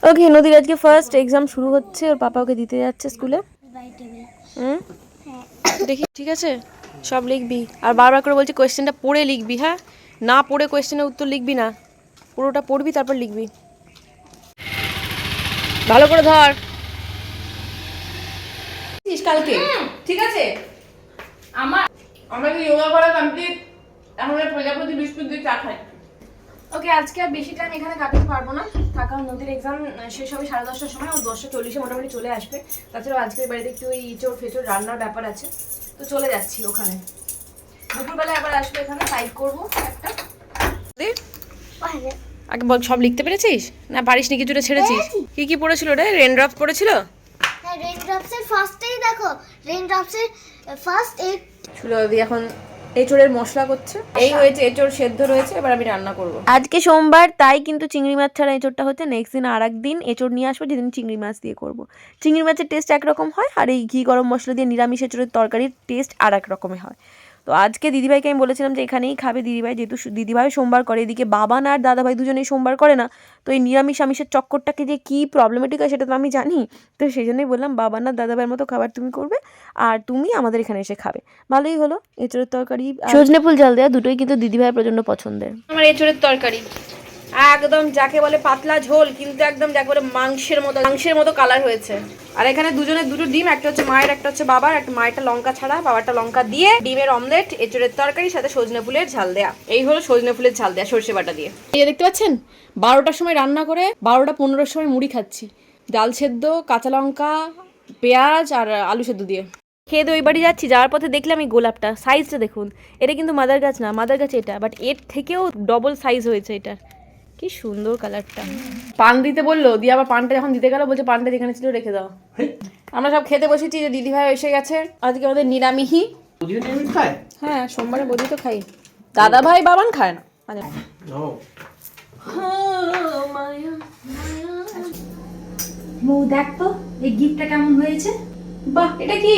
ওকে, নদীর আজকে first exam শুরু হচ্ছে, ওর পাপা ওকে দিতে যাচ্ছে স্কুলে। দেখি, ঠিক আছে, সব লিখবি আর বারবার করে বলছি কোয়েশ্চেনটা পড়ে লিখবি। হ্যাঁ, না পড়ে কোয়েশ্চেনের উত্তর লিখবি না, পুরোটা পড়বি তারপর লিখবি। ভালো করে ধর কালকে, ঠিক আছে? আমাদের যোগা করা কমপ্লিট। এখন প্রজাপতি বিস্কুট দিয়ে চা খাই। ওকে, আজকে আর বেশি টাইম এখানে কাটাতে পারবো না, কারণ নদীর এক্সাম শেষ হবে 10:30টার সময়, ও 10:40 মোটামুটি চলে আসবে। তাছাড়াও আজকের বাড়িতে একটু ওই ইঁচড় ফেচড় রান্নার ব্যাপার আছে, তো চলে যাচ্ছি ওখানে। দুপুরবেলা আবার আসবে, এখানে টাইপ করবো একটা। আগে বল, সব লিখতে পেরেছিস না পারিসনি, কিছুটা ছেড়েছিস? কি কি পড়েছিল রে? রেনড্রপ পড়েছিল? হ্যাঁ, রেইনড্রপসের ফার্স্টেই দেখো, রেইনড্রপসের ফার্স্ট 8 ছিল। এখন এঁচড়ের মশলা করছে, এই হয়েছে, এঁচড় সেদ্ধ রয়েছে, এবার আমি রান্না করব। আজকে সোমবার, তাই কিন্তু চিংড়ি মাছ ছাড়া এঁচড়টা হচ্ছে। নেক্সট দিন আর একদিন এঁচড় নিয়ে আসবো, যেদিন চিংড়ি মাছ দিয়ে করব। চিংড়ি মাছের টেস্ট একরকম হয়, আর এই ঘি গরম মশলা দিয়ে নিরামিষ এঁচড়ের তরকারির টেস্ট আর এক রকমের হয়। তো আজকে দিদিভাইকে আমি বলেছিলাম যে এখানেই খাবে দিদিভাই, যেহেতু দিদিভাই সোমবার করে, এদিকে বাবা না আর দাদাভাই দুজনেই সোমবার করে না। তো এই নিরামিষ আমিষের চক্করটাকে যে কী প্রবলেমেটিক হয় সেটা তো আমি জানি। তো সেই জন্যই বললাম বাবা না দাদাভাইয়ের মতো খাবার তুমি করবে, আর তুমি আমাদের এখানে এসে খাবে। ভালোই হলো। এঁচড়ের তরকারি, সজনে ফুল ঝাল দেওয়া, দুটোই কিন্তু দিদিভাইয়ের প্রচণ্ড পছন্দের। আমার এঁচড়ের তরকারি একদম যাকে বলে পাতলা ঝোল, কিন্তু একদম যাকে বলে মাংসের মতো কালার হয়েছে। আর এখানে দুজনের দুটো ডিম, একটা হচ্ছে মায়ের, একটা হচ্ছে বাবার। একটা মায়েরটা লঙ্কা ছাড়া, বাবারটা লঙ্কা দিয়ে, ডিমের অমলেট, এঁচড়ের তরকারি, সাথে সজনে ফুলের ঝাল দেয়া। এই হলো সজনে ফুলের ঝাল দেয়া সর্ষে বাটা দিয়ে। এই দেখতে পাচ্ছেন, 12টার সময় রান্না করে 12টা 15-র সময় মুড়ি খাচ্ছি, ডাল সেদ্ধ, কাঁচা লঙ্কা, পেঁয়াজ আর আলু সেদ্ধ দিয়ে। খেয়ে দিয়ে ওই বাড়ি যাচ্ছি, যাওয়ার পথে দেখলাম এই গোলাপটা, সাইজটা দেখুন। এটা কিন্তু মাদার গাছ না, মাদার গাছ এটা, বাট এর থেকেও ডবল সাইজ হয়েছে এটা। কি সুন্দর কালারটা। পান দিতে বললো, দিয়ে আবার পানটা যখন দিতে গেল বলছে পানটা যেখানে ছিল রেখে দাও। আমরা সব খেতে বসেছি, যে দিদিভাই এসে গেছে। আজকে আমাদের নিরামিষই। হ্যাঁ, সোমবারে বদি তো খাই, দাদা ভাই বাবান খায় না। দেখ তো এই গিফটটা কেমন হয়েছে। বাহ, এটা কি?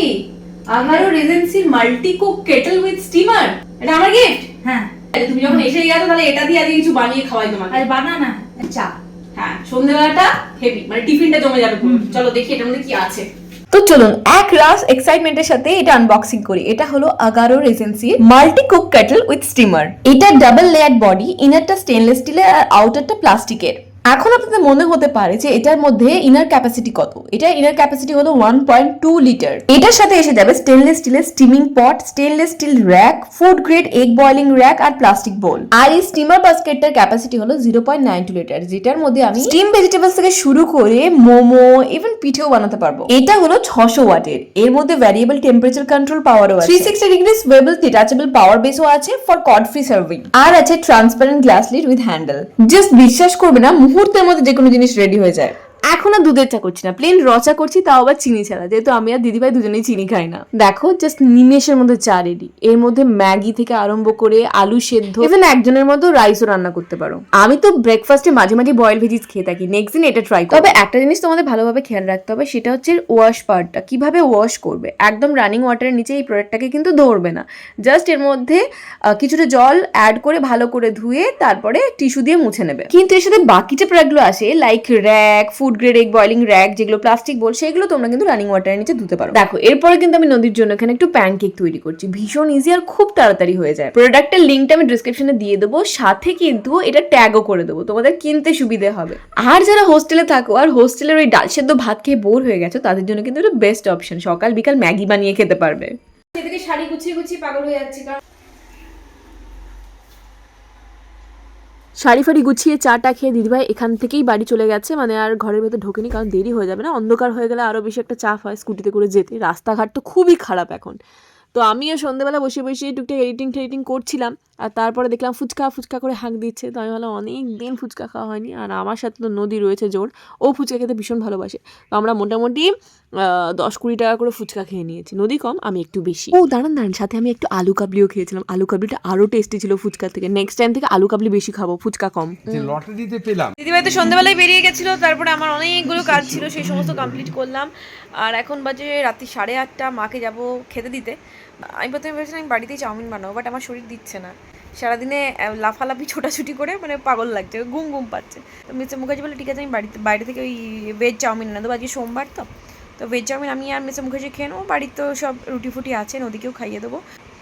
আগারো রিজেন্সির multi cook kettle with steamer. এটা আমার গিফট। হ্যাঁ, তুমি যখন এসে গেছো তাহলে এটা দিয়ে আজকে কিছু বানিয়ে খাওয়াই তোমাকে। আরে বানানা চা। হ্যাঁ, সন্ধ্যাবেলাটা হেভি, মানে টিফিনটা জমে যাবে পুরো। চলো দেখি এটার মধ্যে কি আছে। তো চলুন এক রাস এক্সাইটমেন্টের সাথে এটা আনবক্সিং করি। এটা হলো আগারো রিজেন্সির multi cook kettle with steamer. এটা ডাবল লেয়ার বডি, ইনারটা স্টেনলেস স্টিলের আর আউটারটা প্লাস্টিকের। এখন আপনাদের মনে হতে পারে যে এটার মধ্যে ইনার ক্যাপাসিটি কত। এটার ইনার ক্যাপাসিটি হলো 1.2 লিটার। এটার সাথে এসে যাবে স্টেনলেস স্টিলের steaming pot, stainless steel rack, food grade egg boiling rack আর প্লাস্টিক বোল। আর এই স্টিমার বাস্কেটটার ক্যাপাসিটি হলো 0.92 লিটার, যেটার মধ্যে আমি স্টিম ভেজিটেবলস থেকে শুরু করে মোমো, ইভেন পিঠেও বানাতে পারবো। এটা হলো 600 ওয়াটের। এর মধ্যে ভ্যারিয়েবল টেম্পারেচার কন্ট্রোল পাওয়ারও আছে, 360 ডিগ্রি সুয়েবল ডিটাচেবল পাওয়ার বেসও আছে ফর কড ফ্রি সার্ভিং, আর আছে transparent glass lead with handle. Just বিশ্বাস করবে না, মুহূর্তের মধ্যে যে কোনো জিনিস রেডি হয়ে যায়। এখন আর দুধের চা করছি না, প্লেন র চা করছি, তাও আবার চিনি ছাড়া, যেহেতু আমি আর দিদিভাই দুজনেই চিনি খাই না। দেখো, জাস্ট নিমেষের মধ্যে চা রেডি। এর মধ্যে ম্যাগি থেকে আরম্ভ করে আলু সেদ্ধ, ইভেন একজনের মধ্যে রাইসও রান্না করতে পারো। আমি তো ব্রেকফাস্টে মাঝে মাঝে বয়েল ভেজিস খেয়ে থাকি, নেক্সট দিন এটা ট্রাই করব। তবে একটা জিনিস তোমাদের ভালোভাবে খেয়াল রাখতে হবে, সেটা হচ্ছে ওয়াশ পার্টটা। কিভাবে ওয়াশ করবে, একদম রানিং ওয়াটারের নিচে এই প্রোডাক্টটাকে কিন্তু ধরবে না। জাস্ট এর মধ্যে কিছুটা জল অ্যাড করে ভালো করে ধুয়ে তারপরে টিস্যু দিয়ে মুছে নেবে। কিন্তু এর সাথে বাকি যে প্রোডাক্টগুলো আসে, like rack, food grade egg boiling rack, যেগুলো প্লাস্টিক বোল, সেগুলো তোমরা কিন্তু রানিং ওয়াটারের নিচে ধুতে পারো। দেখো, এরপরে কিন্তু আমি নদীর জন্য এখানে একটু প্যানকেক তৈরি করছি, ভীষণ ইজি আর খুব তাড়াতাড়ি হয়ে যায়। প্রোডাক্টের লিঙ্কটা আমি ডিসক্রিপশনে দিয়ে দেবো, সাথে কিন্তু এটা ট্যাগও করে দেবো, তোমাদের কিনতে সুবিধে হবে। আর যারা হোস্টেলে থাকো আর হোস্টেলের ওই ডাল সেদ্ধ ভাত খেয়ে বোর হয়ে গেছো, তাদের জন্য কিন্তু এটা বেস্ট অপশন। সকাল বিকাল ম্যাগি বানিয়ে খেতে পারবে। এদিকে শাড়ি গুছিয়ে গুছিয়ে পাগল হয়ে যাচ্ছি, কারণ শাড়ি ফাড়ি গুছিয়ে চাটা খেয়ে দিদিভাই এখান থেকেই বাড়ি চলে গেছে, মানে আর ঘরের ভেতর ঢোকেনি, কারণ দেরি হয়ে যাবে না, অন্ধকার হয়ে গেলে আরও বেশি একটা চাপ হয় স্কুটিতে করে যেতে। রাস্তাঘাট তো খুবই খারাপ এখন। তো আমিও সন্ধ্যেবেলা বসে বসে টুকটাক এডিটিং করছিলাম, আর তারপরে দেখলাম ফুচকা করে হাঁক দিচ্ছে। তো আমি ভাবলাম অনেক দিন ফুচকা খাওয়া হয়নি, আর আমার সাথে তো নদী রয়েছে জোর, ও ফুচকা খেতে ভীষণ ভালোবাসে। তো আমরা মোটামুটি 10-20 টাকা করে ফুচকা খেয়ে নিয়েছি, নদী কম আমি একটু বেশি। ও দাঁড়ান, সাথে আমি একটু আলু কাবলিও খেয়েছিলাম। আলু কাবলিটা আরও টেস্টি ছিল ফুচকার থেকে। নেক্সট টাইম থেকে আলু কাবলি বেশি খাবো, ফুচকা কম। লটারিতে পেলাম। দিদিভাই তো সন্ধ্যাবেলায় বেরিয়ে গেছিলো, তারপরে আমার অনেকগুলো কাজ ছিল, সেই সমস্ত কমপ্লিট করলাম। আর এখন বাজে রাত্রি 8:30, মাকে যাবো খেতে দিতে। আমি প্রথমে ভেবেছিলাম আমি বাড়িতেই চাউমিন বানাবো, বাট আমার শরীর দিচ্ছে না। সারাদিনে লাফালাফি ছোটাছুটি করে মানে পাগল লাগছে, ঘুম ঘুম পাচ্ছে। তো মিস্টার মুখার্জি বলে ঠিক আছে আমি বাইরে থেকে ওই ভেজ চাউমিন না দেবো, আজকে সোমবার তো ভেজ চাউমিন আমি আর মিস্টার মুখার্জি খেয়ে নেবো, বাড়ির তো সব রুটি ফুটি আছে, নদীকেও খাইয়ে দেবো।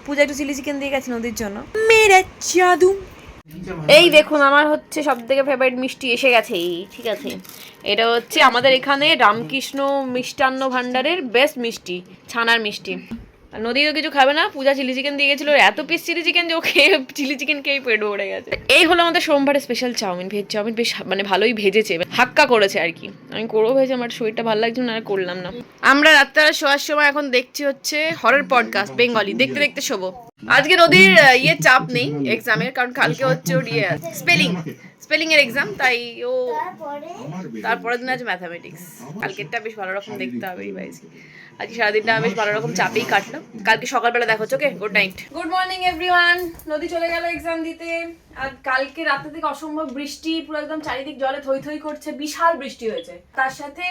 পূজা একটু চিলি চিকেন দিয়ে গেছে নদীর জন্য। মেরে জাদু। এই দেখুন আমার হচ্ছে সব থেকে ফেভারিট মিষ্টি এসে গেছে, ঠিক আছে। এটা হচ্ছে আমাদের এখানে রামকৃষ্ণ মিষ্টান্ন ভাণ্ডারের বেস্ট মিষ্টি, ছানার মিষ্টি। আর নদী তো কিছু খাবে না, পূজা চিলি চিকেন দিয়ে গেছিলো, এত পিস চিলি চিকেন যে ও খেয়ে চিলি চিকেন খেয়ে পেট ভরে গেছে। এই হলো আমাদের সোমবারের স্পেশাল চাউমিন, ভেজ চাউমিন। বেশ মানে ভালোই ভেজেছে, হাক্কা করেছে আর কি। আমি করবো ভেজে, আমার শরীরটা ভালো লাগছে না, আর করলাম না। আমরা রাত্রে শোয়ার সময় এখন দেখছি হচ্ছে হরর পডকাস্ট বেঙ্গলি, দেখতে দেখতে শোবো। আজকে নদীর চাপ নেই এক্সামের, কারণ কালকে হচ্ছে ওর স্পেলিং এর এক্সাম, তাই ও তারপরের দিন আছে ম্যাথামেটিক্স। কালকেরটা বেশ ভালো রকম দেখতে হবে এই ভাইজি। আজকে সারাদিনটা বেশ ভালো রকম চাপেই কাটলো। কালকে সকালবেলা দেখা হচ্ছে, okay? Good night, good morning everyone. নদী চলে গেল এক্সাম দিতে। আর কালকে রাতে থেকে অসম্ভব বৃষ্টি, পুরো একদম চারিদিক জলে থই থই করছে, বিশাল বৃষ্টি হয়েছে। তার সাথে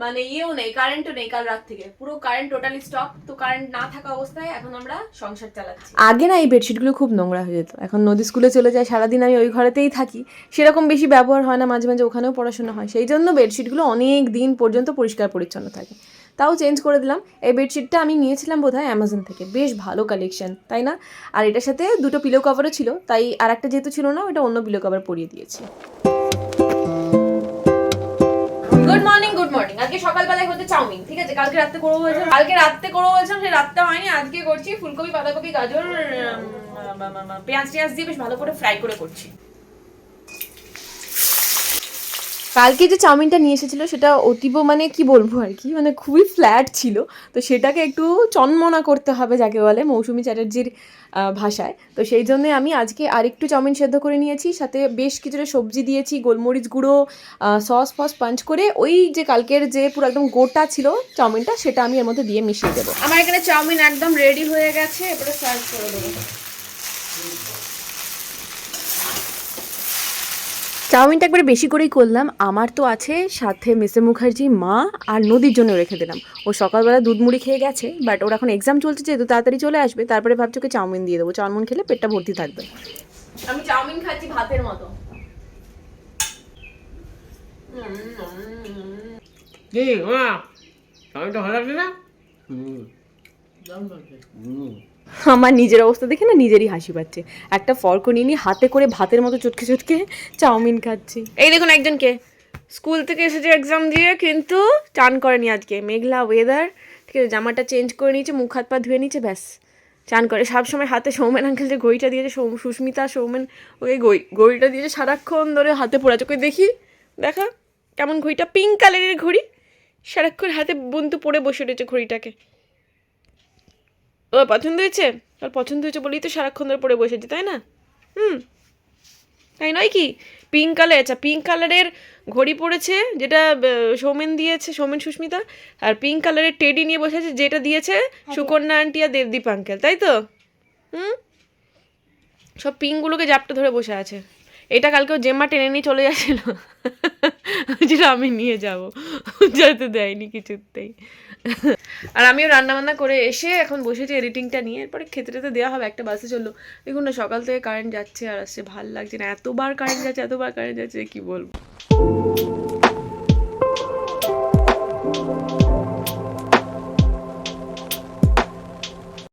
মানে ইয়েও নেই, কারেন্টও নেই কাল রাত থেকে, পুরো কারেন্ট টোটালি স্টপ। তো কারেন্ট না থাকা অবস্থায় এখন আমরা সংসার চালাচ্ছি। আগে না এই বেডশিটগুলো খুব নোংরা হয়ে যেত, এখন নদী স্কুলে চলে যায়, সারাদিন আমি ওই ঘরেতেই থাকি, সেরকম বেশি ব্যবহার হয় না, মাঝে মাঝে ওখানেও পড়াশোনা হয়, সেই জন্য বেডশিটগুলো অনেক দিন পর্যন্ত পরিষ্কার পরিচ্ছন্ন থাকে। তাও চেঞ্জ করে দিলাম। এই বেডশিটটা আমি নিয়েছিলাম বোধহয় অ্যামাজন থেকে, বেশ ভালো কালেকশন, তাই না? আর এটার সাথে দুটো পিলো কভারও ছিল, তাই আর একটা যেহেতু ছিল না, ওটা অন্য পিলো কভার পরিয়ে দিয়েছি। Good morning, good morning. আজকে সকালবেলায় হচ্ছে চাউমিন, ঠিক আছে? কালকে রাতে করবো বলছিলাম, সেই রাতটা হয়নি, আজকে করছি ফুলকপি, বাঁধাকপি, গাজর, পেঁয়াজ দিয়ে বেশ ভালো করে ফ্রাই করে করছি। কালকে যে চাউমিনটা নিয়ে এসেছিলো সেটা অতীব মানে কি বলবো আর কি, মানে খুবই ফ্ল্যাট ছিল, তো সেটাকে একটু চনমনা করতে হবে যাকে বলে মৌসুমী চ্যাটার্জির ভাষায়। তো সেই জন্যে আমি আজকে আরেকটু চাউমিন সেদ্ধ করে নিয়েছি, সাথে বেশ কিছুটা সবজি দিয়েছি, গোলমরিচ গুঁড়ো, সস পাঞ্চ করে ওই যে কালকের যে পুরো একদম গোটা ছিল চাউমিনটা, সেটা আমি এর মধ্যে দিয়ে মিশিয়ে দেবো। আমার এখানে চাউমিন একদম রেডি হয়ে গেছে, এবারে সার্ভ করে দেবো। চাউমিনটা একবারে বেশি করেই করলাম, আমার তো আছে, সাথে মিস্টার মুখার্জি, মা আর নদীর জন্য রেখে দিলাম। ও সকালবেলা দুধ মুড়ি খেয়ে গেছে, বাট ওর এখন এক্সাম চলছে যেহেতু তাড়াতাড়ি চলে আসবে, তারপরে ভাবছি ওকে চাউমিন দিয়ে দেবো, চাউমিন খেলে পেটটা ভর্তি থাকবে। আমি চাউমিন খাচ্ছি ভাতের মতো। আমার নিজের অবস্থা দেখে না নিজেরই হাসি পাচ্ছে। একটা ফর্ক নিয়ে নিয়ে হাতে করে ভাতের মতো চটকে চটকে চাউমিন খাচ্ছি। এই দেখুন একজনকে স্কুল থেকে এসেছে এক্সাম দিয়ে, কিন্তু চান করেনি আজকে, মেঘলা ওয়েদার, ঠিক আছে? জামাটা চেঞ্জ করে নিয়েছে, মুখ হাত পা ধুয়ে নিয়েছে, ব্যাস চান করে। সবসময় হাতে সৌমেন আঙ্কেল যে ঘড়িটা দিয়েছে, সুস্মিতা সৌমেন ওই ঘড়িটা দিয়েছে, সারাক্ষণ ধরে হাতে পড়ে আছে। দেখি দেখা কেমন ঘড়িটা, পিঙ্ক কালারের ঘড়ি, সারাক্ষণ হাতে বন্ধু পরে বসে রয়েছে ঘড়িটাকে। ও পছন্দ হয়েছে, আর পছন্দ হয়েছে বলেই তো সারাক্ষণ ধরে পরে বসেছি, তাই না? তাই নয় কি? পিঙ্ক কালার, আচ্ছা পিঙ্ক কালারের ঘড়ি পড়েছে যেটা সৌমেন দিয়েছে, সৌমেন সুস্মিতা, আর পিঙ্ক কালারের টেডি নিয়ে বসে আছে যেটা দিয়েছে সুকন্যা আন্টি আর দেবদীপ আঙ্কেল, তাই তো? সব পিঙ্কগুলোকে জাপটা ধরে বসে আছে। এটা কালকেও জেম্মা টেনে নিয়ে চলে যাচ্ছিল, যেটা আমি নিয়ে যাবো, যেতে দেয়নি কিছুতেই। আর আমিও রান্নাবান্না করে এসে এখন বসেছি এডিটিংটা নিয়ে, এরপরে খেতে টেতে দেওয়া হবে, একটা বাসে চললো। দেখুন না সকাল থেকে কারেন্ট যাচ্ছে আর আসছে, ভাল লাগছে না, এতবার কারেন্ট যাচ্ছে কি বলবো।